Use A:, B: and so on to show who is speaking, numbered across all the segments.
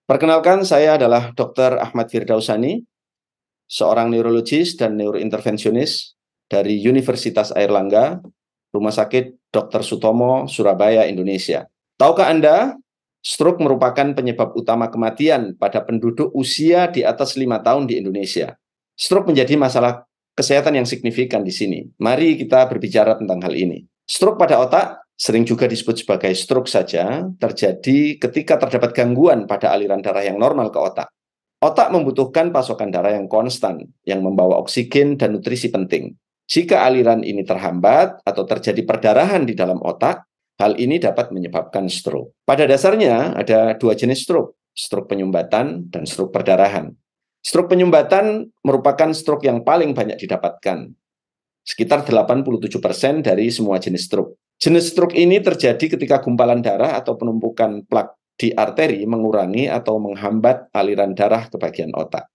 A: Perkenalkan, saya adalah Dr. Ahmad Firdausani, seorang neurologis dan neurointervensionis dari Universitas Airlangga, Rumah Sakit Dr. Sutomo, Surabaya, Indonesia. Tahukah Anda, stroke merupakan penyebab utama kematian pada penduduk usia di atas 5 tahun di Indonesia. Stroke menjadi masalah kesehatan yang signifikan di sini. Mari kita berbicara tentang hal ini. Stroke pada otak, sering juga disebut sebagai stroke saja, terjadi ketika terdapat gangguan pada aliran darah yang normal ke otak. Otak membutuhkan pasokan darah yang konstan, yang membawa oksigen dan nutrisi penting. Jika aliran ini terhambat atau terjadi perdarahan di dalam otak, hal ini dapat menyebabkan stroke. Pada dasarnya ada dua jenis stroke penyumbatan dan stroke perdarahan. Stroke penyumbatan merupakan stroke yang paling banyak didapatkan, sekitar 87% dari semua jenis stroke. Jenis stroke ini terjadi ketika gumpalan darah atau penumpukan plak di arteri mengurangi atau menghambat aliran darah ke bagian otak.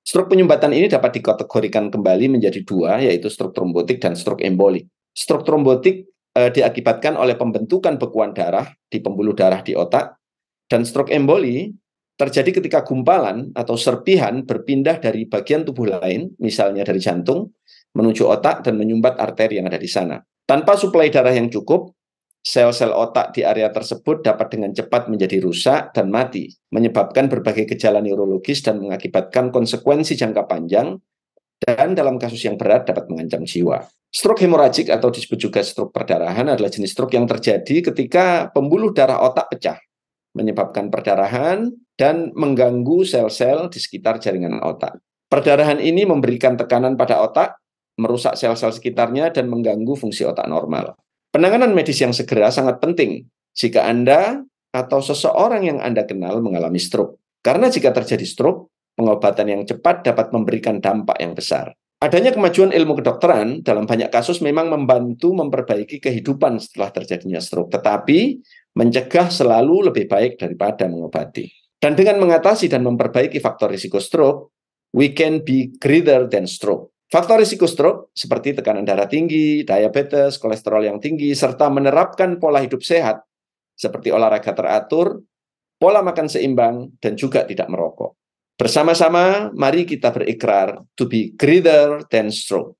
A: Stroke penyumbatan ini dapat dikategorikan kembali menjadi dua, yaitu stroke trombotik dan stroke embolik. Stroke trombotik diakibatkan oleh pembentukan bekuan darah di pembuluh darah di otak, dan stroke emboli terjadi ketika gumpalan atau serpihan berpindah dari bagian tubuh lain, misalnya dari jantung, menuju otak dan menyumbat arteri yang ada di sana. Tanpa suplai darah yang cukup, sel-sel otak di area tersebut dapat dengan cepat menjadi rusak dan mati, menyebabkan berbagai gejala neurologis dan mengakibatkan konsekuensi jangka panjang, dan dalam kasus yang berat dapat mengancam jiwa. Stroke hemoragik atau disebut juga stroke perdarahan adalah jenis stroke yang terjadi ketika pembuluh darah otak pecah, menyebabkan perdarahan dan mengganggu sel-sel di sekitar jaringan otak. Perdarahan ini memberikan tekanan pada otak, merusak sel-sel sekitarnya, dan mengganggu fungsi otak normal. Penanganan medis yang segera sangat penting jika Anda atau seseorang yang Anda kenal mengalami stroke. Karena jika terjadi stroke, pengobatan yang cepat dapat memberikan dampak yang besar. Adanya kemajuan ilmu kedokteran dalam banyak kasus memang membantu memperbaiki kehidupan setelah terjadinya stroke, tetapi mencegah selalu lebih baik daripada mengobati. Dan dengan mengatasi dan memperbaiki faktor risiko stroke, we can be greater than stroke. Faktor risiko stroke seperti tekanan darah tinggi, diabetes, kolesterol yang tinggi, serta menerapkan pola hidup sehat seperti olahraga teratur, pola makan seimbang, dan juga tidak merokok. Bersama-sama, mari kita berikrar to be greater than stroke.